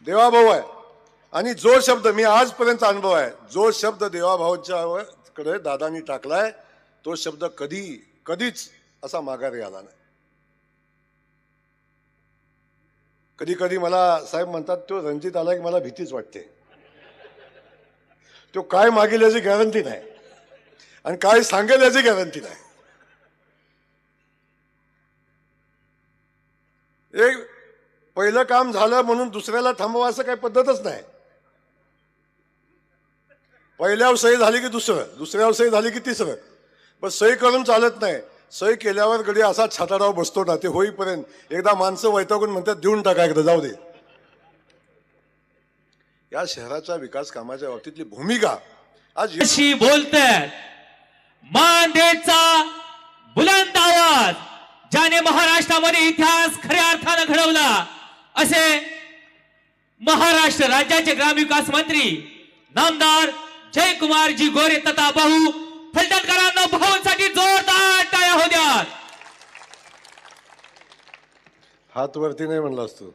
देवाभाऊ आहे. आणि जो शब्द मी आजपर्यंत अनुभव आहे, जो शब्द देवाभाऊच्या कडे दादानी टाकलाय तो शब्द कधीच असा माघारी आला नाही. कधी कधी मला साहेब म्हणतात तो रणजित आला की मला भीतीच वाटते. तो काय मागेल याची गॅरंटी नाही आणि काय सांगेल याची गॅरंटी नाही. एक पहिलं काम झालं म्हणून दुसऱ्याला थांबवा असं काही पद्धतच नाही. पहिल्यावर सही झाली की दुसऱ्यावर सही झाली की तिसरं, पण सही करून चालत नाही. सही केल्यावर गडी असा छाताडावर बसतो ना, ते होईपर्यंत एकदा माणसं वैतागून म्हणतात देऊन टाका एकदा जाऊ दे. या शहराच्या विकास कामाच्या बाबतीतली भूमिका आज अशी बोलतात. मांदेचा बुलंद आवाज ज्याने महाराष्ट्रामध्ये इतिहास खऱ्या अर्थाने घडवला असे महाराष्ट्र राज्याचे ग्रामविकास मंत्री नामदार जयकुमारजी गोरे तथा भाऊ फलटणकरांना भाऊंसाठी जोरदार टाळ्या होऊ द्या. हात वरती नाही म्हणलास तू.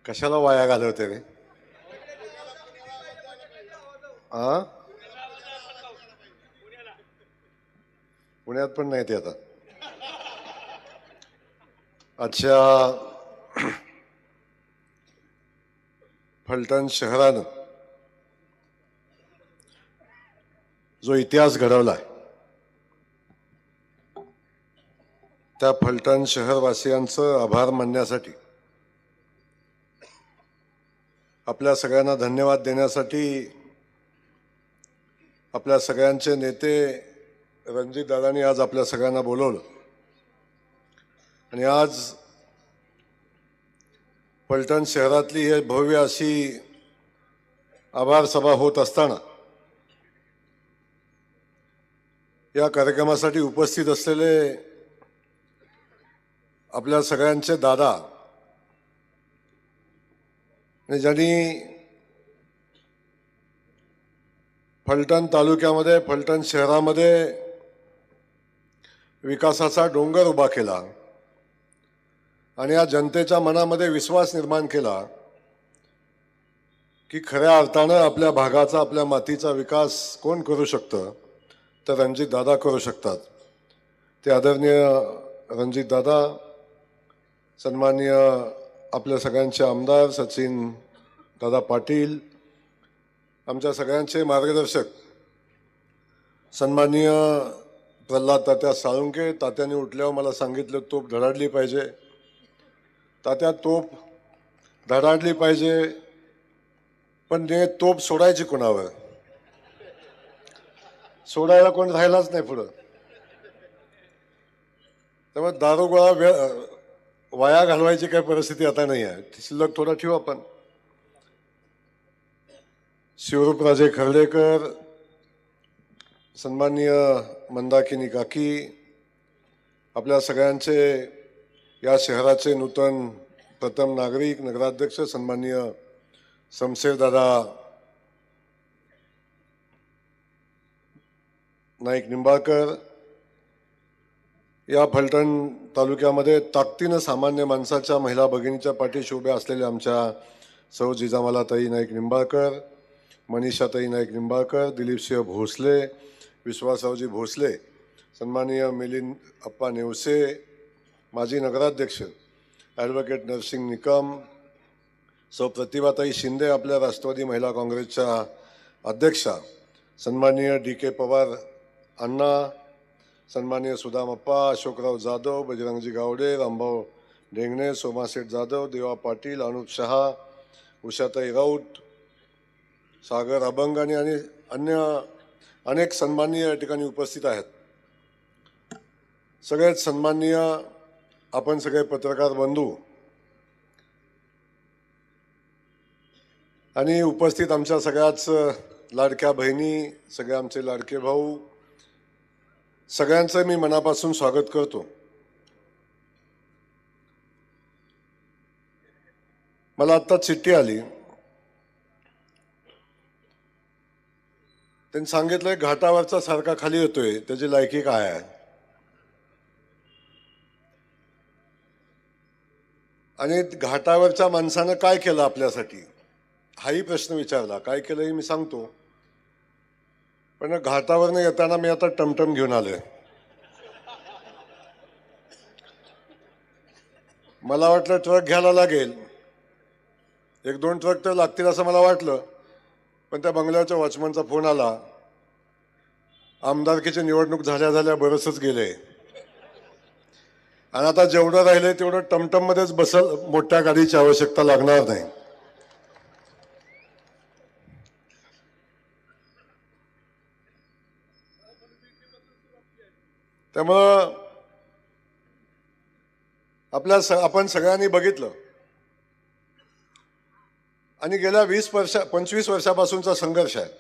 कशाला वाया घालवते रे? पुण्यात पण नाही ते आता. अच्छा, फलटण शहरानं जो इतिहास घडवलाय त्या फलटण शहरवासियांचं आभार मानण्यासाठी, आपल्या सगळ्यांना धन्यवाद देण्यासाठी आपल्या सगळ्यांचे नेते रणजित दादांनी आज आपल्या सगळ्यांना बोलवलं. आणि आज फलटण शहरातली हे भव्य अशी आभार सभा होत असताना या कार्यक्रमासाठी उपस्थित असलेले आपल्या सगळ्यांचे दादा, ज्यांनी फलटण तालुक्यामध्ये फलटण शहरामध्ये विकासाचा डोंगर उभा केला आणि या जनतेच्या मनामध्ये विश्वास निर्माण केला की खऱ्या अर्थानं आपल्या भागाचा, आपल्या मातीचा विकास कोण करू शकतं, तर रणजित दादा करू शकतात. ते आदरणीय रणजित दादा, सन्माननीय आपल्या सगळ्यांचे आमदार सचिन दादा पाटील, आमच्या सगळ्यांचे मार्गदर्शक सन्माननीय प्रल्हाद तात्या साळुंके. तात्याने उठल्यावर मला सांगितलं तोप धडाडली पाहिजे. तात्या तोप धडाडली पाहिजे, पण ते तोप सोडायची कोणावर? सोडायला कोण राहिलाच नाही पुढं. त्यामुळे दारुगोळा वाया घालवायची काही परिस्थिती आता नाही आहे. शिल्लक थोडा ठेवू आपण. शिवरूपराजे खर्डेकर, सन्माननीय मंदाकिनी काकी, आपल्या सगळ्यांचे या शहराचे नूतन प्रथम नागरिक नगराध्यक्ष सन्माननीय शमशेरदादा नाईक निंबाळकर, या फलटण तालुक्यामध्ये ताकदीनं सामान्य माणसाच्या, महिला भगिनीच्या पाठीशी उभ्या असलेल्या आमच्या सौ जिजामालाताई नाईक निंबाळकर, मनीषाताई नाईक निंबाळकर, दिलीपसिंह भोसले, विश्वासरावजी भोसले, सन्माननीय मिलिंद अप्पा नेवसे, माजी नगराध्यक्ष ॲडव्होकेट नरसिंग निकम, सौ प्रतिभाताई शिंदे, आपल्या राष्ट्रवादी महिला काँग्रेसच्या अध्यक्षा, सन्माननीय DK पवार अण्णा, सन्माननीय सुदामप्पा, अशोकराव जाधव, बजरंगजी गावडे, रामभाऊ ढेंगणे, सोमाशेठ जाधव, देवा पाटील, अनुप शहा, उषाताई राऊत, सागर अभंग आणि अन्य अनेक सन्माननीय या ठिकाणी उपस्थित आहेत. सगळेच सन्माननीय आपण सगळे पत्रकार बंधू, आणि उपस्थित आमच्या सगळ्याच लाडक्या बहिणी, सगळे आमचे लाडके भाऊ, सगळ्यांचं मी मनापासून स्वागत करतो. मला आत्ता चिठ्ठी आली, त्यांनी सांगितलंय घाटावरचा सारखा खाली येतोय, त्याची लायकी काय आहे. आणि घाटावरच्या माणसानं काय केलं आपल्यासाठी हाही प्रश्न विचारला. काय केलं हे मी सांगतो, पण घाटावरनं येताना मी आता टमटम घेऊन आलोय. मला वाटलं ट्रक घ्यायला लागेल, 1-2 ट्रक तर लागतील असं मला वाटलं, पण त्या बंगल्याच्या वॉचमनचा फोन आला, आमदारकीची निवडणूक झाल्या झाल्या बरंचच गेले आणि आता जेवढं राहिलंय तेवढं टमटम मध्येच बसल, मोठ्या गाडीची आवश्यकता लागणार नाही. त्यामुळं आपण सगळ्यांनी बघितलं आणि गेल्या 25 वर्षापासूनचा संघर्ष आहे.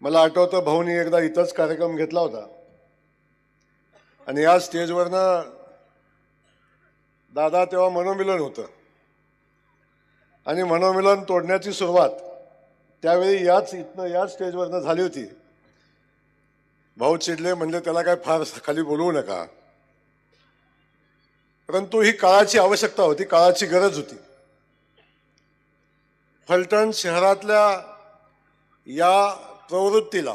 मला आठवतं भाऊनी एकदा इथंच कार्यक्रम घेतला होता आणि या स्टेजवरनं दादा तेव्हा मनोमिलन होतं आणि मनोमिलन तोडण्याची सुरुवात त्यावेळी याच स्टेजवरनं झाली होती. भाऊ चिडले, म्हणले त्याला काय फार खाली बोलवू नका, परंतु ही काळाची आवश्यकता होती, काळाची गरज होती. फलटण शहरातल्या या प्रवृत्तीला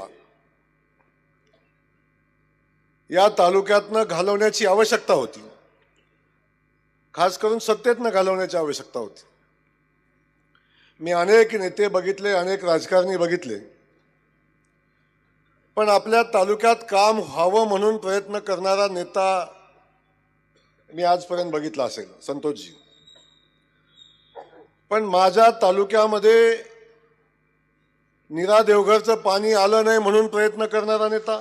या तालुक्यातनं घालवण्याची आवश्यकता होती, खास करून सत्तेतनं घालवण्याची आवश्यकता होती. मी अनेक नेते बघितले, अनेक राजकारणी बघितले, पण आपल्या तालुक्यात काम व्हावं म्हणून प्रयत्न करणारा नेता मी आजपर्यंत बघितला असेल, संतोषजी. पण माझ्या तालुक्यामध्ये नीरा देवघरचं पाणी आलं नाही म्हणून प्रयत्न करणारा नेता,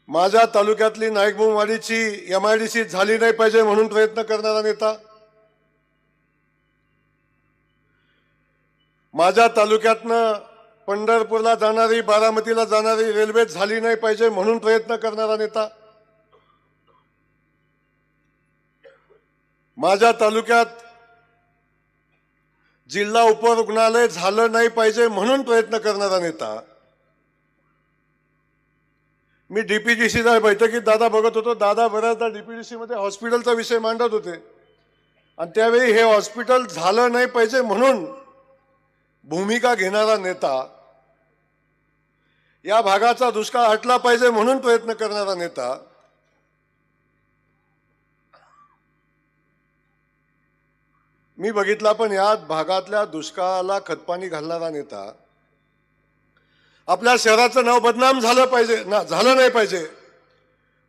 माझ्या तालुक्यातली नाईकबुमवाडीची MIDC झाली नाही पाहिजे म्हणून प्रयत्न करणारा नेता, माझ्या तालुक्यातनं पंढरपूरला जाणारी, बारामतीला जाणारी रेल्वे झाली नाही पाहिजे म्हणून प्रयत्न करणारा नेता, माझ्या तालुक्यात जिल्हा उपरुग्णालय झालं नाही पाहिजे म्हणून प्रयत्न करणारा नेता. मी DPDCच्या बैठकीत दादा बघत होतो, दादा बऱ्याचदा DPDC मध्ये हॉस्पिटलचा विषय मांडत होते आणि त्यावेळी हे हॉस्पिटल झालं नाही पाहिजे म्हणून भूमिका घेणारा नेता, या भागाचा दुष्काळ हटला पाहिजे म्हणून प्रयत्न करणारा नेता, मी बघितला. पण या भागातल्या दुष्काळाला खतपाणी घालणारा नेता, आपल्या शहराचं नाव बदनाम झालं नाही पाहिजे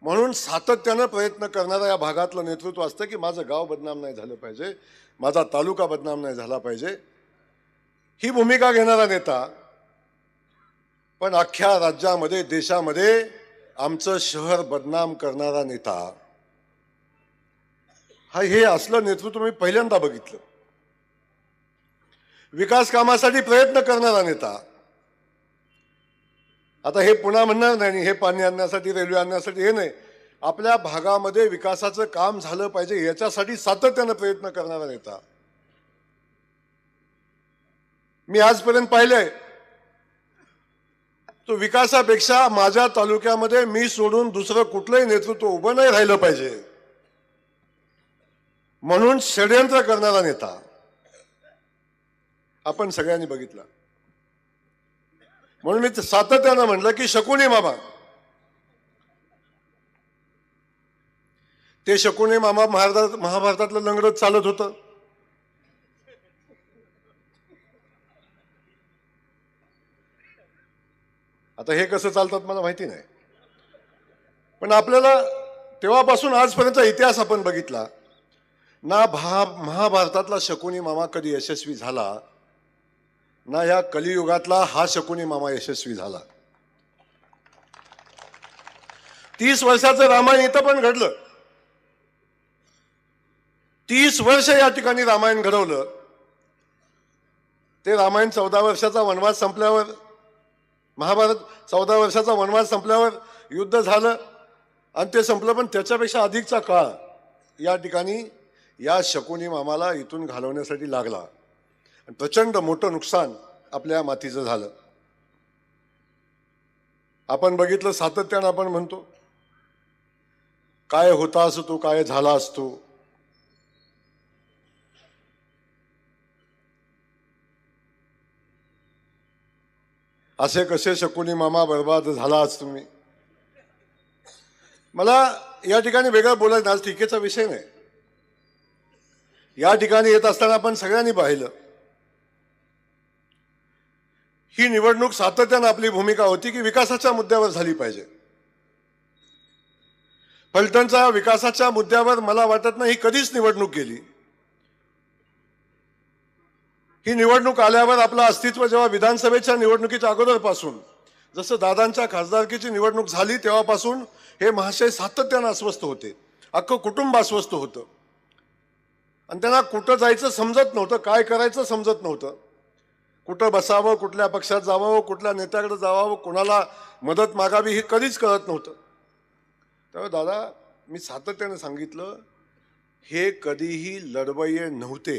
म्हणून सातत्यानं प्रयत्न करणारा या भागातलं नेतृत्व असतं की माझं गाव बदनाम नाही झालं पाहिजे, माझा तालुका बदनाम नाही झाला पाहिजे, ही भूमिका घेणारा नेता. पण अख्ख्या राज्यामध्ये, देशामध्ये आमचं शहर बदनाम करणारा नेता, हे असलं नेतृत्व मी पहिल्यांदा बघितलं. विकास कामासाठी प्रयत्न करणारा नेता, आता हे पुन्हा म्हणणार नाही, हे पाणी आणण्यासाठी, रेल्वे आणण्यासाठी, हे नाही, आपल्या भागामध्ये विकासाचं काम झालं पाहिजे याच्यासाठी सातत्यानं प्रयत्न करणारा नेता मी आजपर्यंत पाहिलंय. तो विकासापेक्षा माझ्या तालुक्यामध्ये मी सोडून दुसरं कुठलंही नेतृत्व उभं नाही राहिलं पाहिजे म्हणून षड्यंत्र करणारा नेता आपण सगळ्यांनी बघितला. म्हणून मी सातत्यानं म्हटलं की शकुनी मामा, ते शकुनी मामा महाभारतातलं लंगडत चालत होतं. आता हे कसं चालतात मला माहिती नाही, पण आपल्याला तेव्हापासून आजपर्यंतचा इतिहास आपण बघितला ना, महाभारतातला शकुनी मामा कधी यशस्वी झाला ना, या कलियुगातला हा शकुनी मामा यशस्वी झाला. 30 वर्षाचं रामायण इथं पण घडलं. 30 वर्ष या ठिकाणी रामायण घडवलं. ते रामायण 14 वर्षाचा वनवास संपल्यावर, महाभारत 14 वर्षाचा वनवास संपल्यावर युद्ध झालं आणि ते संपलं. पण त्याच्यापेक्षा अधिकचा काळ या ठिकाणी या शकुनी मामाला इथून घालवण्यासाठी लागला. प्रचंड मोठं नुकसान आपल्या मातीचं झालं. आपण बघितलं, सातत्यानं आपण म्हणतो काय होता असतो तो, काय झाला असतो. असे कसे शकुनी मामा बर्बाद झालाच तुम्ही. मला या ठिकाणी वेगळं बोलायचं, आज टीकेचा विषय नाही. या ठिकाणी येत असताना आपण सगळ्यांनी पाहिलं, ही निवडणूक सातत्यानं आपली भूमिका होती की विकासाच्या मुद्द्यावर झाली पाहिजे. फलटणच्या विकासाच्या मुद्द्यावर मला वाटत नाही ही कधीच निवडणूक गेली. ही निवडणूक आल्यावर आपलं अस्तित्व जेव्हा विधानसभेच्या निवडणुकीच्या अगोदरपासून, जसं दादांच्या खासदारकीची निवडणूक झाली तेव्हापासून हे महाशय सातत्यानं अस्वस्थ होते. अख्खं कुटुंब अस्वस्थ होतं आणि त्यांना कुठं जायचं समजत नव्हतं, काय करायचं समजत नव्हतं. कुठं बसावं, कुठल्या पक्षात जावं, कुठल्या नेत्याकडे जावं, कोणाला मदत मागावी हे कधीच कळत नव्हतं. तेव्हा दादा, मी सातत्यानं सांगितलं, हे कधीही लढवय्ये नव्हते,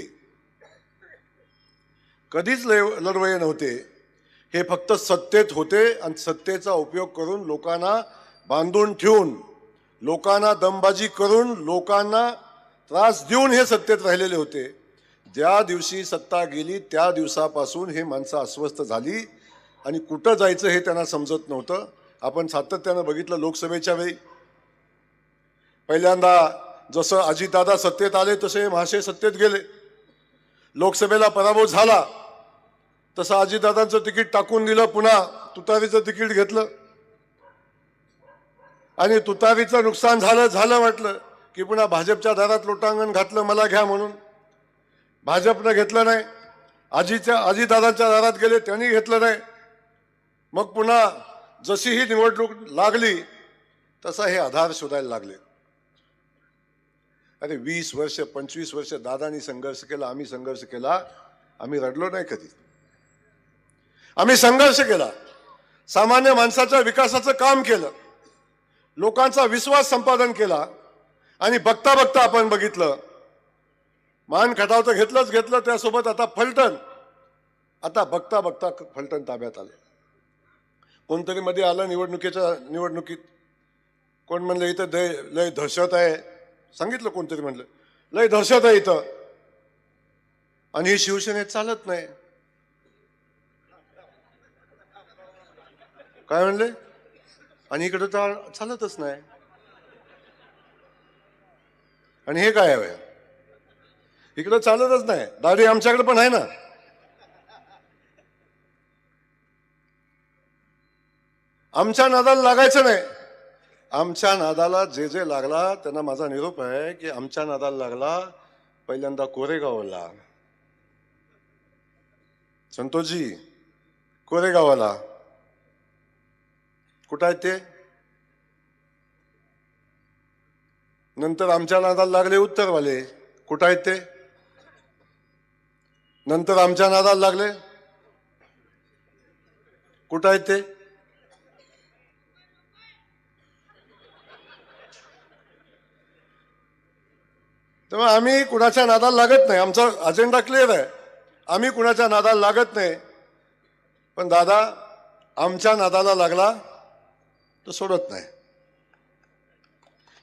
कधीच लढवय्ये नव्हते. हे फक्त सत्तेत होते आणि सत्तेचा उपयोग करून लोकांना बांधून ठेवून, लोकांना दमबाजी करून, लोकांना त्रास देऊन हे सत्तेत राहिलेले होते. ज्या दिवशी सत्ता गेली त्या दिवसापासून हे माणसं अस्वस्थ झाली आणि कुठं जायचं हे त्यांना समजत नव्हतं. आपण सातत्यानं बघितलं, लोकसभेच्या वेळी पहिल्यांदा जसं अजितदादा सत्तेत आले तसे महाशय सत्तेत गेले. लोकसभेला पराभव झाला तसं अजितदादांचं तिकीट टाकून दिलं, पुन्हा तुतारीचं तिकीट घेतलं आणि तुतारीचं नुकसान झालं वाटलं की पुन्हा भाजपच्या दारात लोटांगण घातलं, मला घ्या म्हणून. भाजपनं घेतलं नाही. अजितदादांच्या दारात गेले, त्यांनी घेतलं नाही. मग पुन्हा जशी ही निवडणूक लागली तसा हे आधार शोधायला लागले. अरे 20 वर्ष 25 वर्ष दादांनी संघर्ष केला, आम्ही संघर्ष केला, आम्ही रडलो नाही कधी. आम्ही संघर्ष केला, सामान्य माणसाच्या विकासाचं काम केलं, लोकांचा विश्वास संपादन केला आणि बघता बघता आपण बघितलं, मान खटाव तर घेतलं, त्यासोबत आता फलटण, आता बघता बघता फलटण ताब्यात आलं. कोणतरी मध्ये आलं निवडणुकीत, कोण म्हणलं इथं लय दहशत आहे, सांगितलं कोणतरी म्हणलं लय दहशत आहे इथं, आणि ही शिवसेनेत चालत नाही. काय म्हणले? आणि इकडं तर चालतच नाही. आणि हे काय आहे, इकडं चालतच नाही. दाढी आमच्याकडे पण आहे ना. आमच्या नादाला लागायचं नाही. आमच्या नादाला जे लागला त्यांना माझा निरोप आहे की आमच्या नादाला लागला पहिल्यांदा कोरेगावला. संतोषजी, कोरेगावला कुठं आहेत ते? नंतर आमच्या नादाला लागले उत्तरवाले, कुठं आहेत ते? नंतर आमच्या नादाला लागले, कुठं आहेत ते? तेव्हा आम्ही कुणाच्या नादाला लागत नाही. आमचा अजेंडा क्लिअर आहे, आम्ही कुणाच्या नादाला लागत नाही. पण दादा आमच्या नादाला लागला तर सोडत नाही.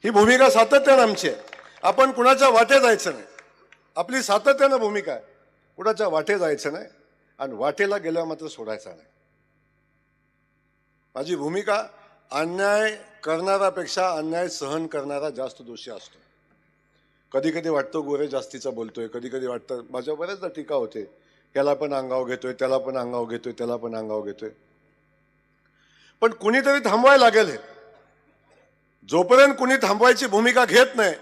ही भूमिका सातत्यानं आमची आहे. आपण कुणाच्या वाटे जायचं नाही. आपली सातत्यानं भूमिका आहे, कुणाच्या वाटे जायचं नाही आणि वाटेला गेल्यावर मात्र सोडायचा नाही. माझी भूमिका, अन्याय करणारापेक्षा अन्याय सहन करणारा जास्त दोषी असतो. कधी कधी वाटतं गोरे जास्तीचा बोलतोय, कधी कधी वाटतं, माझ्या बऱ्याचदा टीका होते, याला पण अंगावर घेतोय, त्याला पण अंगावर घेतोय, त्याला पण अंगावर घेतोय. पण कुणीतरी थांबवायला लागेल. हे जोपर्यंत कुणी थांबवायची भूमिका घेत नाही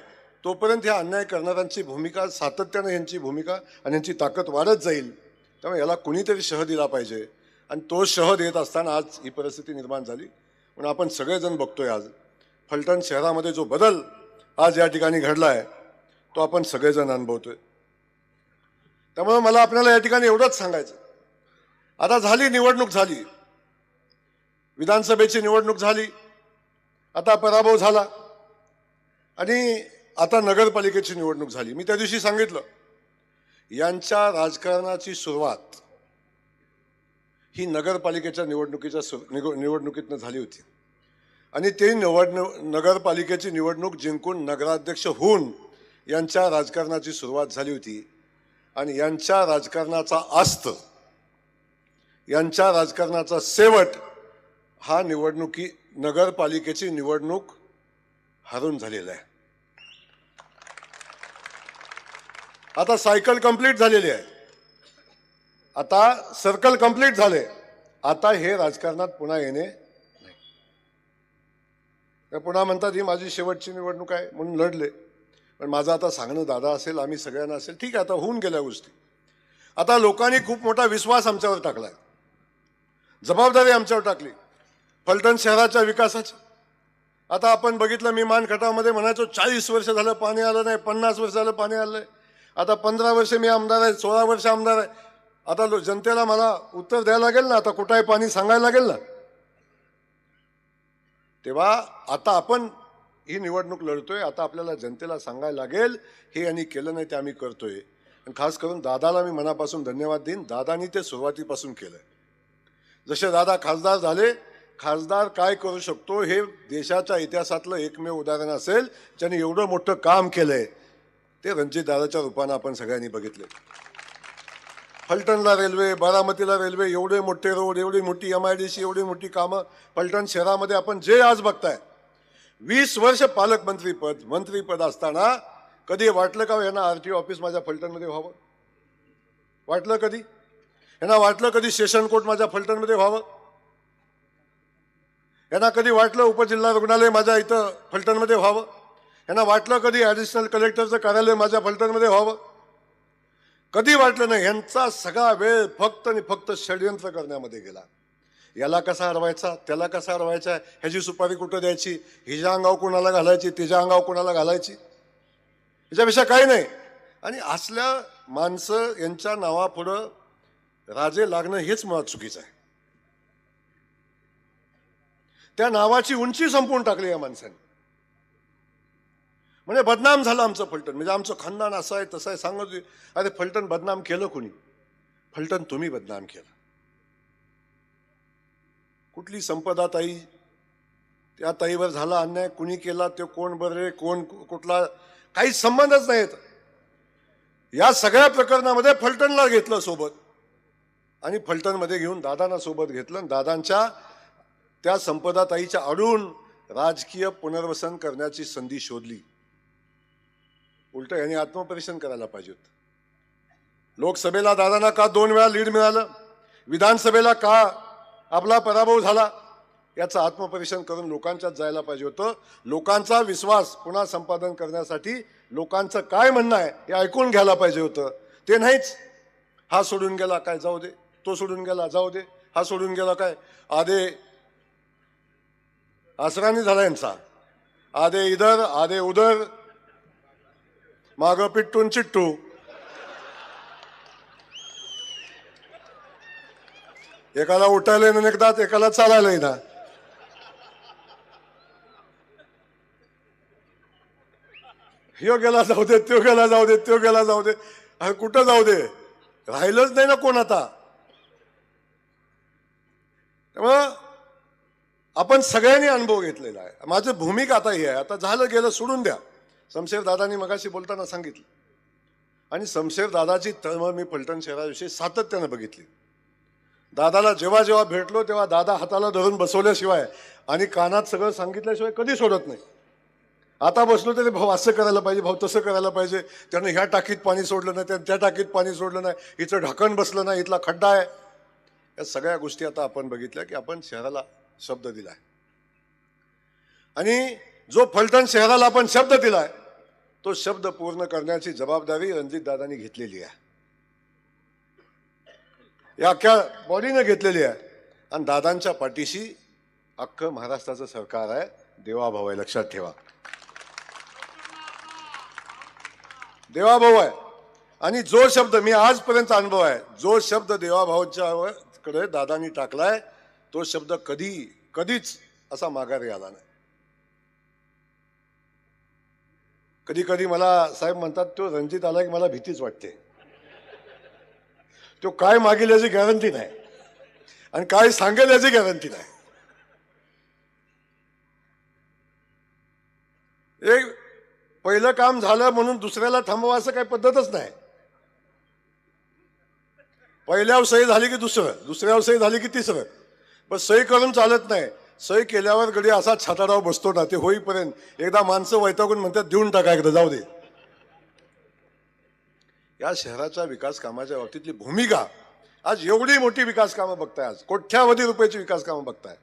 तोपर्यंत ह्या अन्याय करणाऱ्यांची भूमिका सातत्यानं, यांची भूमिका आणि यांची ताकद वाढत जाईल. त्यामुळे याला कुणीतरी शह दिला पाहिजे आणि तो शह देत असताना आज ही परिस्थिती निर्माण झाली. म्हणून आपण सगळेजण बघतोय आज फलटण शहरामध्ये जो बदल आज या ठिकाणी घडला आहे तो आपण सगळेजण अनुभवतोय. त्यामुळे मला आपल्याला या ठिकाणी एवढंच सांगायचं, आता झाली निवडणूक, झाली विधानसभेची निवडणूक झाली, आता पराभव झाला आणि आता नगरपालिकेची निवडणूक झाली. मी त्या दिवशी सांगितलं, यांच्या राजकारणाची सुरुवात ही नगरपालिकेच्या निवडणुकीतनं झाली होती आणि ते नगरपालिकेची निवडणूक जिंकून नगराध्यक्ष होऊन यांच्या राजकारणाची सुरुवात झाली होती. आणि यांच्या राजकारणाचा अस्त, यांच्या राजकारणाचा शेवट हा नगरपालिकेची निवडणूक हरून झालेला आहे. आता सायकल कंप्लीट झालेली आहे, आता सर्कल कंप्लीट झाले, आता हे राजकारणात पुन्हा येणे नाही. पुन्हा म्हणतात ही माझी शेवटची निवडणूक आहे म्हणून लढले. पण माझं आता सांगणं दादा असेल, आम्ही सगळ्यांना असेल, ठीक आहे, आता होऊन गेल्या गोष्टी. आता लोकांनी खूप मोठा विश्वास आमच्यावर टाकलाय, जबाबदारी आमच्यावर टाकली फलटण शहराच्या विकासाची. आता आपण बघितलं, मी मानखटावमध्ये म्हणायचो 40 वर्ष झालं पाणी आलं नाही, 50 वर्ष झालं पाणी आलंय. आता 15 वर्ष मी आमदार आहे, 16 वर्ष आमदार आहे. आता जनतेला मला उत्तर द्यायला लागेल ना, आता कुठं आहे पाणी सांगायला लागेल ना. तेव्हा आता आपण ही निवडणूक लढतोय, आता आपल्याला जनतेला सांगायला लागेल हे यांनी केलं नाही ते आम्ही करतोय. आणि खास करून दादाला मी मनापासून धन्यवाद देईन, दादानी ते सुरुवातीपासून केलंय. जसे दादा खासदार झाले, खासदार काय करू शकतो हे देशाच्या इतिहासातलं एकमेव उदाहरण असेल ज्यांनी एवढं मोठं काम केलंय, ते रणजितदादाच्या रूपानं आपण सगळ्यांनी बघितले. फलटणला रेल्वे, बारामतीला रेल्वे, एवढे मोठे रोड, एवढी मोठी MIDC, एवढी मोठी कामं फलटण शहरामध्ये आपण जे आज बघताय. 20 वर्ष मंत्रीपद असताना कधी वाटलं का यांना RTO ऑफिस माझ्या फलटणमध्ये व्हावं? वाटलं कधी? यांना वाटलं कधी सेशन कोर्ट माझ्या फलटणमध्ये व्हावं? यांना कधी वाटलं उपजिल्हा रुग्णालय माझ्या इथं फलटणमध्ये व्हावं? यांना वाटलं कधी ॲडिशनल कलेक्टरचं कार्यालय माझ्या फलटणमध्ये व्हावं? कधी वाटलं नाही. यांचा सगळा वेळ फक्त आणि फक्त षडयंत्र करण्यामध्ये गेला. याला कसा अडवायचा, त्याला कसा अडवायचा, ह्याची सुपारी कुठं द्यायची, हिच्या अंगावर कोणाला घालायची, तिच्या अंगावर कोणाला घालायची, ह्याच्यापेक्षा काही नाही. आणि असल्या माणसं यांच्या नावापुढं राजे लागणं हेच मुळात चुकीचं आहे. त्या नावाची उंची संपवून टाकली या माणसाने. म्हणजे बदनाम झालं आमचं फलटण, म्हणजे आमचं खानदान असं आहे तसं आहे सांगत. अरे फलटण बदनाम केलं कोणी? फलटण तुम्ही बदनाम केलं. कुठली संपदा ताई, त्या ताईवर झाला अन्याय, कुणी केला, ते कोण बरे, कोण कुठला, काही संबंधच नाहीत. या सगळ्या प्रकरणामध्ये फलटणला घेतलं सोबत आणि फलटणमध्ये घेऊन दादांना सोबत घेतलं. दादांच्या त्या संपदा ताईच्या आडून राजकीय पुनर्वसन करण्याची संधी शोधली. उलट यांनी आत्मपरीक्षण करायला पाहिजे होतं. लोकसभेला दादांना का 2 वेळा लीड मिळालं, विधानसभेला का आपला पराभव झाला, याचं आत्मपरीक्षण करून लोकांच्यात जायला पाहिजे होतं. लोकांचा विश्वास पुन्हा संपादन करण्यासाठी लोकांचं काय म्हणणं आहे हे ऐकून घ्यायला पाहिजे होतं. ते नाहीच. हा सोडून गेला काय, जाऊ दे, तो सोडून गेला जाऊ दे, हा सोडून गेला काय, आधे आसरानी झाला यांचा, आधे इधर आधे उधर, मागं पिट्टून चिट्टू. एकाला उठायला येणं एकदाच, एकाला चालायला येणार. ह्यो गेला जाऊ दे, त्यो गेला जाऊ दे, त्यो गेला जाऊ दे, कुठं जाऊ दे, राहिलंच नाही ना कोण आता. त्यामुळं आपण सगळ्यांनी अनुभव घेतलेला आहे. माझी भूमिका आता ही आहे, आता झालं गेलं सोडून द्या. शमशेर दादांनी मगाशी बोलताना सांगितलं, आणि शमशेर दादाची तळमळ मी फलटण शहराविषयी सातत्यानं बघितली. दादाला जेव्हा जेव्हा भेटलो तेव्हा दादा हाताला धरून बसवल्याशिवाय आणि कानात सगळं सांगितल्याशिवाय कधी सोडत नाही. आता बसलो तरी भाऊ असं करायला पाहिजे, भाऊ तसं करायला पाहिजे, त्यानं ह्या टाकीत पाणी सोडलं नाही, त्या टाकीत पाणी सोडलं नाही, हिचं ढाकण बसलं नाही, इथला खड्डा आहे. या सगळ्या गोष्टी आता आपण बघितल्या की आपण शहराला शब्द दिलाय. आणि जो फलटण शहराला आपण शब्द दिलाय तो शब्द पूर्ण करण्याची जबाबदारी रणजितदादांनी घेतलेली आहे, या अख्ख्या बॉडीने घेतलेली आहे. आणि दादांच्या पाठीशी अख्खं महाराष्ट्राचं सरकार आहे. देवाभाऊ आहे, लक्षात ठेवा. देवाभाऊ आहे. आणि जो शब्द मी आजपर्यंत अनुभव आहे, जो शब्द देवाभाऊच्या कडे दादानी टाकलाय तो शब्द कधीच असा माघारी आला नाही. कधी कधी मला साहेब म्हणतात तो रणजित आला की मला भीतीच वाटते. तो काय मागेल याची गॅरंटी नाही आणि काय सांगेल याची गॅरंटी नाही. एक पहिलं काम झालं म्हणून दुसऱ्याला थांबवा असं काही पद्धतच नाही. पहिल्यावर सही झाली की दुसऱ्यावर सही झाली की तिसरं. पण सही करून चालत नाही. सही केल्यावर गडी असा छाताडावर बसतो ना, ते होईपर्यंत एकदा माणसं वैतागून म्हणतात देऊन टाका एकदा जाऊ दे. या शहराच्या विकास कामाच्या बाबतीतली भूमिका आज एवढी मोठी विकास कामं बघताय, आज कोट्यावधी रुपयाची विकास कामं बघताय.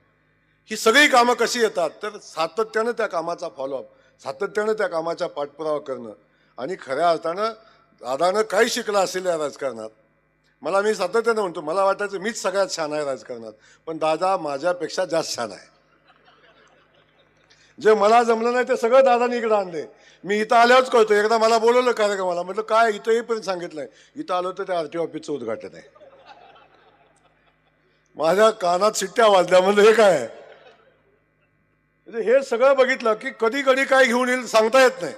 ही सगळी कामं कशी येतात तर सातत्यानं त्या कामाचा फॉलोअप, सातत्यानं त्या कामाचा पाठपुरावा करणं. आणि खऱ्या अर्थानं दादानं काही शिकला असेल या राजकारणात. मी सातत्यानं म्हणतो, मला वाटायचं मीच सगळ्यात छान आहे राजकारणात, पण दादा माझ्यापेक्षा जास्त छान आहे. जे मला जमलं नाही ते सगळं दादानी इकडे आणले. मी इथं आल्यावरच कळतो. एकदा मला बोलवलं कार्यक्रमाला, म्हटलं काय इथं येईपर्यंत सांगितलंय. इथं आलो तर त्या आरटीओ ऑफिसचं उद्घाटन आहे. माझ्या कानात शिट्ट्या वाजल्या. म्हणलं हे काय आहे. म्हणजे हे सगळं बघितलं की कधी कधी काय घेऊन येईल सांगता येत नाही.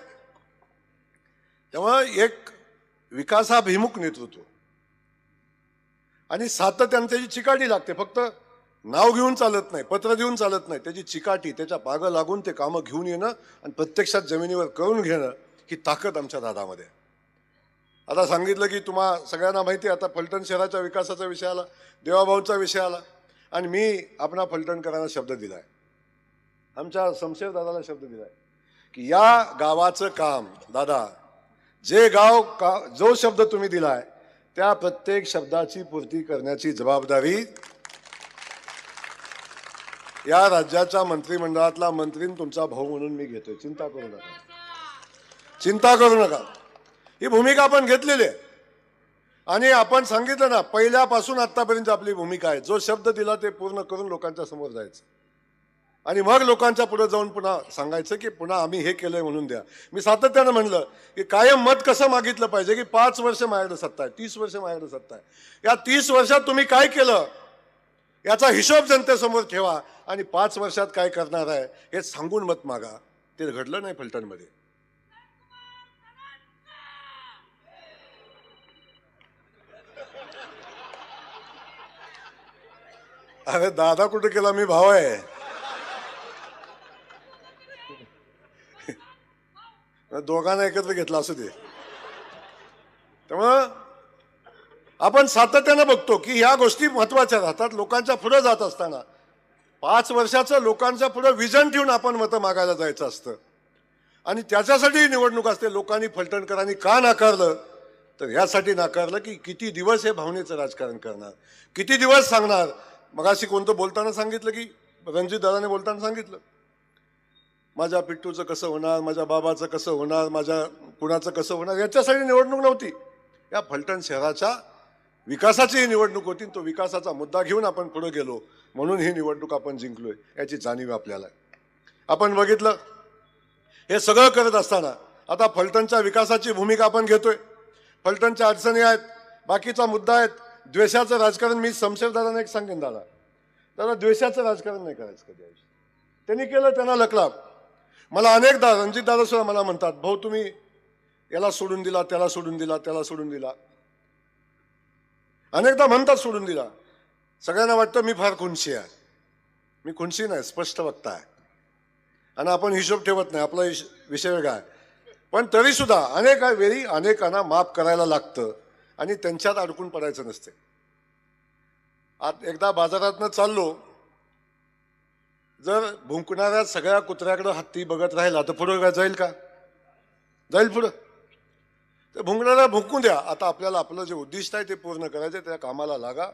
तेव्हा एक विकासाभिमुख नेतृत्व आणि सातत्याने त्याची चिकाटी लागते. फक्त नाव घेऊन चालत नाही, पत्र देऊन चालत नाही. त्याची चिकाटी, त्याच्या मागं लागून ते कामं घेऊन येणं आणि प्रत्यक्षात जमिनीवर करून घेणं ही ताकद आमच्या दादामध्ये. आता सांगितलं की तुम्हा सगळ्यांना माहिती आहे, आता फलटण शहराच्या विकासाचा विषय आला, देवाभाऊचा विषय आला आणि मी आपणा फलटणकरांना शब्द दिलाय, आमच्या शमशेर दादाला शब्द दिलाय की या गावाचं काम दादा, जे जो शब्द तुम्ही दिलाय त्या प्रत्येक शब्दाची पूर्ती करण्याची जबाबदारी या राज्याच्या मंत्रिमंडळातला मंत्री तुमचा भाऊ म्हणून मी घेतोय. चिंता करू नका, चिंता करू नका. ही भूमिका आपण घेतलेली आहे आणि आपण सांगितलं ना, पहिल्यापासून आतापर्यंत आपली भूमिका आहे. जो शब्द दिला ते पूर्ण करून लोकांच्या समोर जायचं आणि मग लोकांच्या पुढे जाऊन पुन्हा सांगायचं की पुन्हा आम्ही हे केलंय म्हणून द्या. मी सातत्यानं म्हणलं की कायम मत कसं मागितलं पाहिजे की 5 वर्ष माझ्याकडे सत्ता आहे, 30 वर्ष माझ्याकडे सत्ता आहे. या 30 वर्षात तुम्ही काय केलं याचा हिशोब जनतेसमोर ठेवा आणि 5 वर्षात काय करणार आहे हे सांगून मत मागा. ते घडलं नाही फलटणमध्ये. अरे दादा कुठे केला, मी भाव आहे. दोघांना एकत्र घेतला असू दे. त्यामुळं आपण सातत्यानं बघतो की ह्या गोष्टी महत्वाच्या राहतात. लोकांच्या पुढे जात असताना 5 वर्षाचं लोकांच्या पुढे विजन ठेवून आपण मतं मागायला जायचं असतं आणि त्याच्यासाठी निवडणूक असते. लोकांनी फलटणकरांनी का नाकारलं तर ह्यासाठी नाकारलं की किती दिवस हे भावनेचं राजकारण करणार, किती दिवस सांगणार. मगाशी कोणतं बोलताना सांगितलं की रणजित दादाने बोलताना सांगितलं माझ्या पिट्टूचं कसं होणार, माझ्या बाबाचं कसं होणार, माझ्या कुणाचं कसं होणार. याच्यासाठी निवडणूक नव्हती, या फलटण शहराच्या विकासाची ही निवडणूक होती. तो विकासाचा मुद्दा घेऊन आपण पुढे गेलो म्हणून ही निवडणूक आपण जिंकलोय याची जाणीव आपल्याला. आपण बघितलं हे सगळं करत असताना आता फलटणच्या विकासाची भूमिका आपण घेतोय. फलटणच्या अडचणी आहेत, बाकीचा मुद्दा आहेत. द्वेषाचं राजकारण मी शमशेर दादाने एक सांगेन, दादा द्वेषाचं राजकारण नाही करायचं कधी. त्यांनी केलं त्यांना लकला. मला अनेकदा रणजित दादा सुद्धा मला म्हणतात भाऊ तुम्ही याला सोडून दिला, त्याला सोडून दिला, त्याला सोडून दिला. अनेकदा म्हणतात सोडून दिला. सगळ्यांना वाटतं मी फार खुनशी आहे. मी खुनशी नाही, स्पष्ट वक्ता आहे आणि आपण हिशोब ठेवत नाही, आपला विषय वेगळा आहे. पण तरी सुद्धा अनेक वेळी अनेकांना माफ करायला लागतं आणि त्यांच्यात अडकून पडायचं नसते. एकदा बाजारातनं चाललो, जर भुंकणाऱ्या सगळ्या कुत्र्याकडे हत्ती बघत राहिला तर पुढे काय जाईल का? जाईल पुढं. ते भुंकणाऱ्या भुंकून द्या. आता आपल्याला आपलं जे उद्दिष्ट आहे ते पूर्ण करायचं, त्या कामाला लागा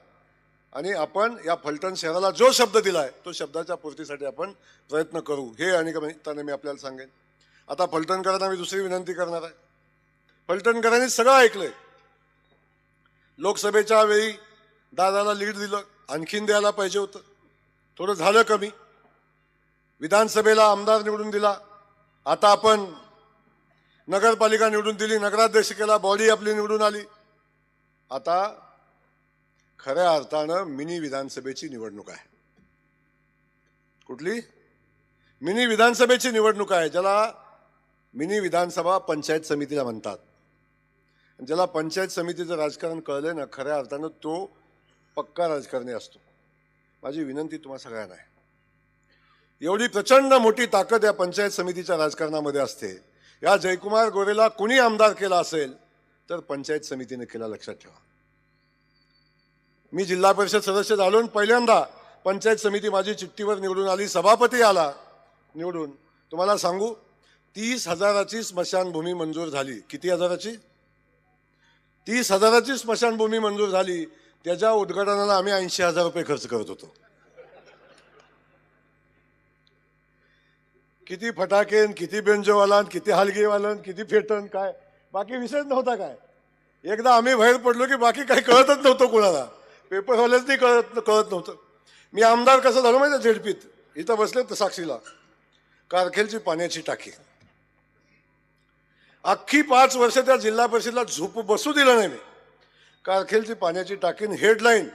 आणि आपण या फलटण शहराला जो शब्द दिलाय तो शब्दाच्या पूर्तीसाठी आपण प्रयत्न करू. हे आणि मी आपल्याला सांगेन. आता फलटणकरांना मी दुसरी विनंती करणार आहे. फलटणकरांनी सगळं ऐकलंय. लोकसभेच्या वेळी दादाला लीड दिलं, आणखीन द्यायला पाहिजे होतं, थोडं झालं कमी. विधानसभेला आमदार निवडून दिला. आता आपण नगरपालिका निवडून दिली, नगराध्यक्ष केला, बॉडी आपली निवडून आली. आता खऱ्या अर्थानं मिनी विधानसभेची निवडणूक आहे. कुठली? मिनी विधानसभेची निवडणूक आहे, ज्याला मिनी विधानसभा पंचायत समितीला म्हणतात. ज्याला पंचायत समितीचं राजकारण कळलंय ना, खऱ्या अर्थानं तो पक्का राजकारणी असतो. माझी विनंती तुम्हा सगळ्यांना आहे, एवढी प्रचंड मोठी ताकद या पंचायत समितीच्या राजकारणामध्ये असते. या जयकुमार गोरेला कुणी आमदार केला असेल तर पंचायत समितीने केला, लक्षात ठेवा. मी जिल्हा परिषद सदस्य झालो, पहिल्यांदा पंचायत समिती माझी चिठ्ठीवर निवडून आली, सभापती आला निवडून. तुम्हाला सांगू, 30,000ची स्मशानभूमी मंजूर झाली. किती हजाराची? 30,000ची स्मशानभूमी मंजूर झाली. त्याच्या उद्घाटनाला आम्ही 80,000 रुपये खर्च करत होतो. किती फटाकेन, किती बेंजोवालन, किती हलगीवालन, किती फेटन, काय बाकी विषयच नव्हता. काय एकदा आम्ही बाहेर पडलो की बाकी काही कळतच नव्हतं कोणाला, पेपरवाल्याच कळत नव्हतं. मी आमदार कसं झालो माहिती? झेडपीत इथं बसले तर साक्षीला कारखेलची पाण्याची टाकी. अख्खी 5 वर्ष त्या जिल्हा परिषदला झोप बसू दिलं नाही मी. कारखेलची पाण्याची टाकीन हेडलाईन,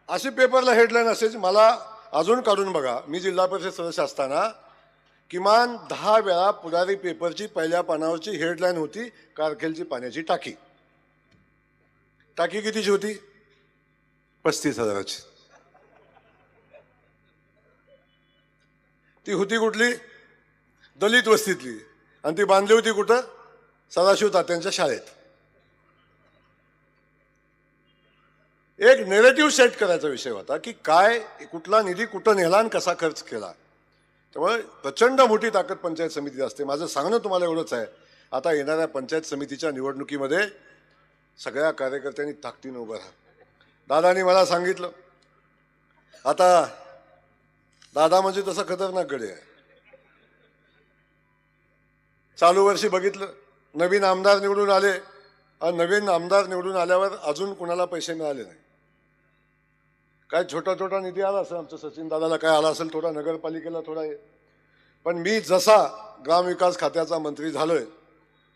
अशी पेपरला हेडलाईन असायची. मला अजून काढून बघा, मी जिल्हा परिषद सदस्य असताना किमान 10 वेळा पुढारी पेपरची पहिल्या पानावरची हेडलाईन होती कारखेलची पाण्याची टाकी. टाकी कितीची होती? 35,000ची. ती होती कुठली? दलित वस्तीतली. आणि ती बांधली होती कुठं? सदाशिव तात्यांच्या शाळेत. एक नेरेटिव्ह सेट करायचा विषय होता की काय, कुठला निधी कुठं नेला आणि कसा खर्च केला. त्यामुळे प्रचंड मोठी ताकद पंचायत समितीत असते. माझं सांगणं तुम्हाला एवढंच आहे, आता येणाऱ्या पंचायत समितीच्या निवडणुकीमध्ये सगळ्या कार्यकर्त्यांनी ताकदीनं उभं राहा. दादानी मला सांगितलं, आता दादा म्हणजे तसा खतरनाक गडी आहे. चालू वर्षी बघितलं, नवीन आमदार निवडून आले आणि नवीन आमदार निवडून आल्यावर अजून कुणाला पैसे मिळाले नाही. काय छोटा छोटा निधी आला असेल, आमचं सचिन दादाला काय आला असेल, थोडा नगरपालिकेला थोडा. पण मी जसा ग्रामविकास खात्याचा मंत्री झालोय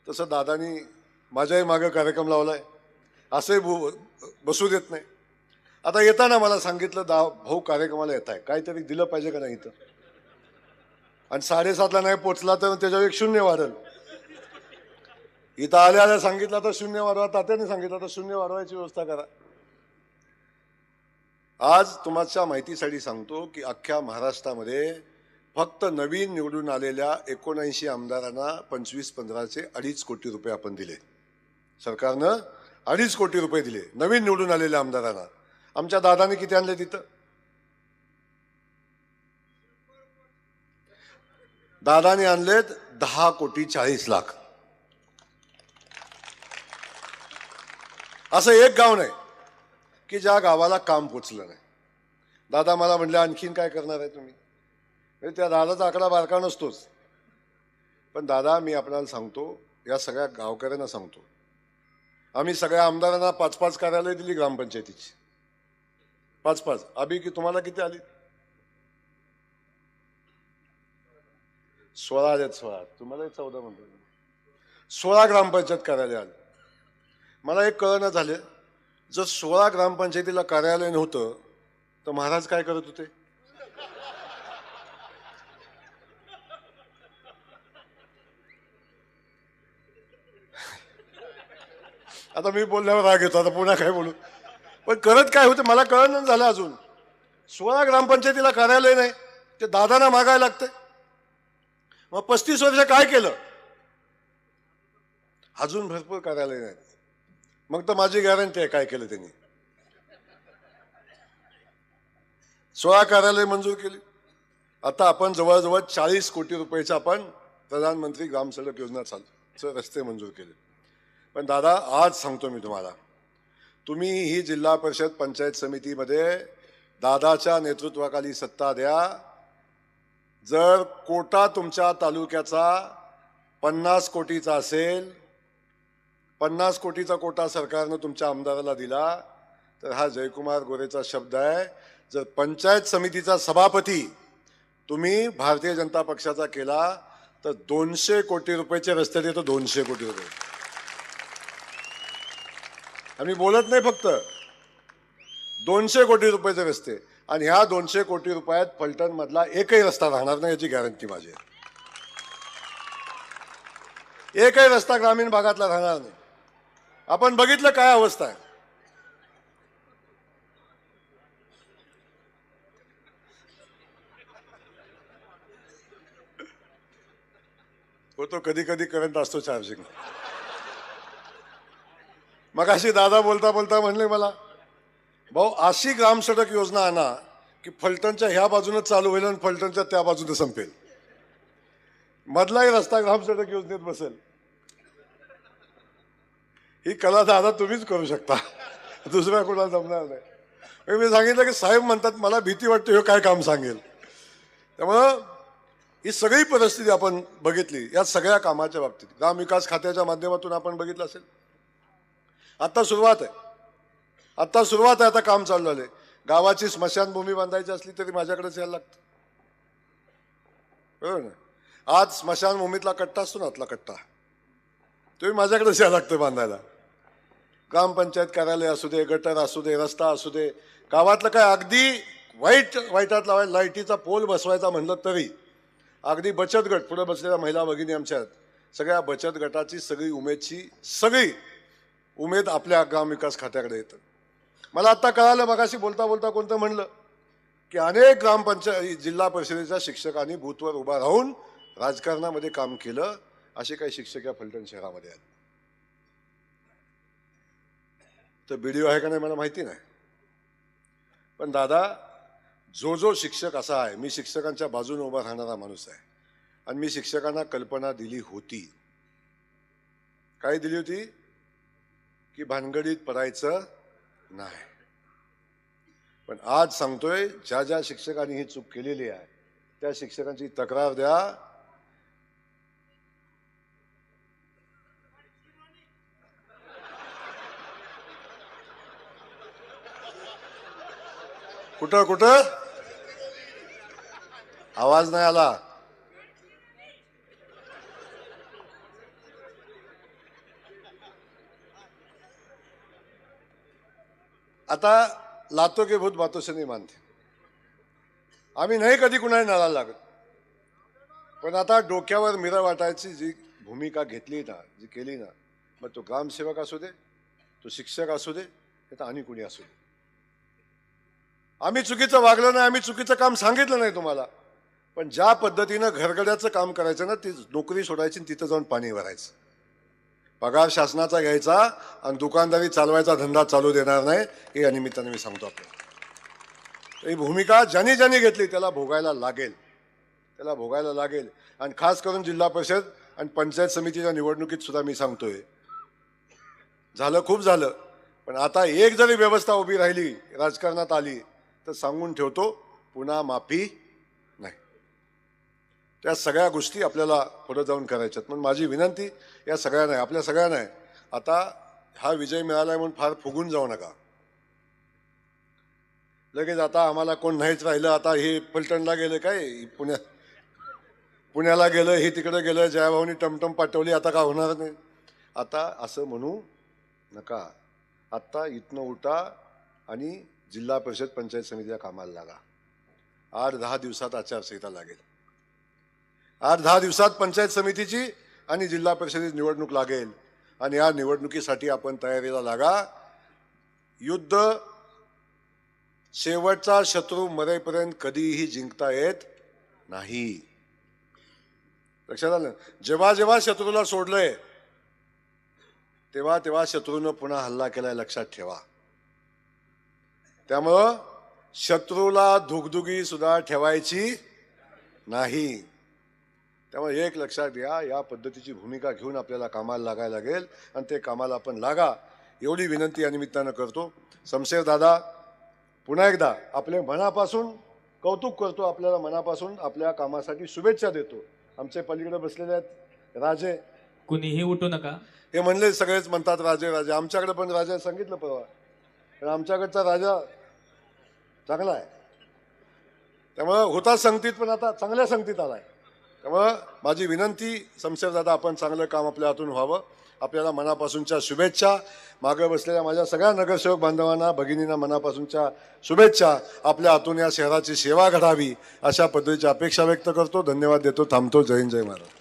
तसं दादानी माझ्याही मागं कार्यक्रम लावलाय, असे बसू देत नाही. आता येताना मला सांगितलं, भाऊ कार्यक्रमाला येत आहे, काहीतरी दिलं पाहिजे का नाही इथं. आणि 7:30ला नाही पोचला तर त्याच्यावर 1 शून्य वाढेल. इथं आल्या सांगितलं तर 0 वाढवा, तात्याने सांगितलं तर 0 वाढवायची व्यवस्था करा. आज तुम्हाला माहितीसाठी सांगतो की अख्ख्या महाराष्ट्रामध्ये फक्त नवीन निवडून आलेल्या 79 आमदारांना 25-15चे 2.5 कोटी रुपये आपण दिले. सरकारनं 2.5 कोटी रुपये दिले नवीन निवडून आलेल्या आमदारांना. आमच्या दादाने किती आणले तिथं? दादाने आणलेत 10,40,00,000. असं एक गाव नाही की ज्या गावाला काम पोचलं नाही. दादा मला म्हणले, आणखीन काय करणार आहे तुम्ही? त्या दादाचा आकडा बारका नसतोच. पण दादा, मी आपल्याला सांगतो, या सगळ्या गावकऱ्यांना सांगतो, आम्ही सगळ्या आमदारांना 5-5 कार्यालय दिली ग्रामपंचायतीची. 5-5. अभि की तुम्हाला किती आली? 16 आल्यात. 16. तुम्हाला 14 म्हणतो. 16 ग्रामपंचायत कार्यालय आले. मला एक कळना झालं, जर 16 ग्रामपंचायतीला कार्यालय नव्हतं तर महाराज काय करत होते? आता मी बोलल्यावर राग येतो, आता पुन्हा काय बोलू. पण करत काय होते मला कळणं झालं. अजून 16 ग्रामपंचायतीला कार्यालय नाही, ते दादांना मागायला लागते. मग 35 वर्ष काय केलं? अजून भरपूर कार्यालय नाही. मग तर माझी गॅरंटी आहे काय केलं त्यांनी. 16 कार्यालय मंजूर केली. आता आपण जवळजवळ 40 कोटी रुपयाचं आपण प्रधानमंत्री ग्राम सडक योजना चालू रस्ते मंजूर केले. पण दादा, आज सांगतो मी तुम्हाला, तुम्ही ही जिल्हा परिषद पंचायत समितीमध्ये दादाच्या नेतृत्वाखाली सत्ता द्या. जर कोटा तुमच्या तालुक्याचा 50 कोटीचा असेल, 50 कोटीचा कोटा सरकारनं तुमच्या आमदाराला दिला, तर हा जयकुमार गोरेचा शब्द आहे, जर पंचायत समितीचा सभापती तुम्ही भारतीय जनता पक्षाचा केला तर 200 कोटी रुपयाचे रस्ते देतो, 200 कोटी रुपये. आम्ही बोलत नाही, फक्त 200 कोटी रुपयाचे रस्ते. आणि ह्या 200 कोटी रुपयात फलटण मधला एकही रस्ता राहणार नाही याची गॅरंटी माझी आहे. एकही रस्ता ग्रामीण भागातला राहणार नाही. आपण बघितलं काय अवस्था आहे. तो कधी कधी करंट असतो चार्जिंग. मग अशी दादा बोलता बोलता म्हणले मला, भाऊ अशी ग्रामसडक योजना आणा की फलटणच्या ह्या बाजूनं चालू होईल आणि फलटणच्या त्या बाजूने संपेल. मधलाही रस्ता ग्रामसडक योजनेत बसेल. ही कला दादा तुम्हीच करू शकता, दुसऱ्या कोणाला जमणार नाही. मी सांगितलं की साहेब म्हणतात मला भीती वाटते हे काय काम सांगेल. त्यामुळं ही सगळी परिस्थिती आपण बघितली या सगळ्या कामाच्या बाबतीत. ग्रामविकास खात्याच्या माध्यमातून आपण बघितलं असेल. आता सुरुवात आहे, आता काम चालू झालंय. गावाची स्मशानभूमी बांधायची असली तरी माझ्याकडेच यायला लागतं, बरोबर ना. आज स्मशानभूमीतला कट्टा असतो ना, आतला कट्टा, तुम्ही माझ्याकडेच यायला लागतं बांधायला. ग्रामपंचायत कार्यालय असू दे, गटर असू दे, रस्ता असू दे, गावातलं काय अगदी वाईटात लावायला लाईटीचा पोल बसवायचा म्हणलं तरी अगदी बचत गट पुढे बसलेल्या महिला भगिनी आमच्या सगळ्या बचत गटाची सगळी उमेद आपल्या ग्रामविकास खात्याकडे येतं. मला आता कळालं, मगाशी बोलता बोलता कोणतं म्हणलं की अनेक ग्रामपंचायत जिल्हा परिषदेच्या शिक्षकांनी बूथवर उभा राहून राजकारणामध्ये काम केलं. असे काही शिक्षक या फलटण शहरामध्ये आहेत. तर व्हिडिओ आहे का नाही मला माहिती नाही, पण दादा जो शिक्षक असा आहे, मी शिक्षकांच्या बाजूने उभा राहणारा माणूस आहे आणि मी शिक्षकांना कल्पना दिली होती. काय दिली होती की भानगडीत पडायचं नाही. पण आज सांगतोय ज्या शिक्षकांनी ही चूक केलेली आहे त्या शिक्षकांची तक्रार द्या. कुठं आवाज नाही आला. आता लातो के भूत बातों से नहीं मानते. आम्ही नाही कधी कुणाला नाळाला लागत, पण आता डोक्यावर मिरं वाटायची जी भूमिका घेतली ना, जी केली ना, मग तो ग्रामसेवक असू दे, तो शिक्षक असू दे, तर आणि कुणी असू दे. आम्ही चुकीचं वागलं नाही, आम्ही चुकीचं काम सांगितलं नाही तुम्हाला, पण ज्या पद्धतीनं घरगड्याचं काम करायचं ना, ती नोकरी सोडायची आणि तिथं जाऊन पाणी भरायचं. पगार शासनाचा घ्यायचा आणि दुकानदारी चालवायचा धंदा चालू देणार नाही, हे या निमित्ताने मी सांगतो आपल्याला. ही भूमिका ज्यांनी घेतली त्याला भोगायला लागेल. आणि खास करून जिल्हा परिषद आणि पंचायत समितीच्या निवडणुकीत सुद्धा मी सांगतोय, झालं खूप झालं, पण आता एक जरी व्यवस्था उभी राहिली, राजकारणात आली, तर सांगून ठेवतो पुन्हा माफी नाही. त्या सगळ्या गोष्टी आपल्याला पुढे जाऊन करायच्यात. पण माझी विनंती या सगळ्यांना आहे, आपल्या सगळ्यांना आहे, आता हा विजय मिळालाय म्हणून फार फुगून जाऊ नका. लगेच आता आम्हाला कोण नाहीच राहिलं, आता हे फलटणला गेलं, काय पुण्याला गेलं, हे तिकडे गेलं, जयाभाऊनी टमटम पाठवली, आता का होणार नाही. आता असं म्हणू नका. आत्ता इथनं उठा आणि जिल्हा परिषद पंचायत समितीच्या कामाला लागा. 8-10 दिवसात आचारसंहिता लागेल. 8-10 दिवसात पंचायत समितीची आणि जिल्हा परिषदेची निवडणूक लागेल. आणि या निवडणुकीसाठी आपण तयारीला लागा. युद्ध शेवटचा शत्रू मरेपर्यंत कधीही जिंकता येत नाही. लक्षात आलं. जेव्हा शत्रूला सोडलंय तेव्हा शत्रूनं पुन्हा हल्ला केलाय, लक्षात ठेवा. त्यामुळं शत्रूला दुगदुगी सुद्धा ठेवायची नाही. त्यामुळे एक लक्षात घ्या, या पद्धतीची भूमिका घेऊन आपल्याला कामाला लागायला लागेल आणि ते कामाला आपण लागा, एवढी विनंती या निमित्तानं करतो. शमशेर दादा, पुन्हा एकदा आपले मनापासून कौतुक करतो, आपल्याला मनापासून आपल्या कामासाठी शुभेच्छा देतो. आमचे पलीकडे बसलेले आहेत राजे, कुणीही उठू नका. हे म्हणले, सगळेच म्हणतात राजे. आमच्याकडे पण राजा सांगितलं परवा, पण आमच्याकडचा राजा चांगला आहे. त्यामुळं होता संगतीत, पण आता चांगल्या संगतीत आलाय. त्यामुळं माझी विनंती शमशेरदादा, आपण चांगलं काम आपल्या हातून व्हावं. आपल्याला मनापासूनच्या शुभेच्छा. मागे बसलेल्या माझ्या सगळ्या नगरसेवक बांधवांना, भगिनींना मनापासूनच्या शुभेच्छा. आपल्या हातून या शहराची सेवा घडावी अशा पद्धतीची अपेक्षा व्यक्त करतो. धन्यवाद देतो. थांबतो. जय हिंद, जय महाराज.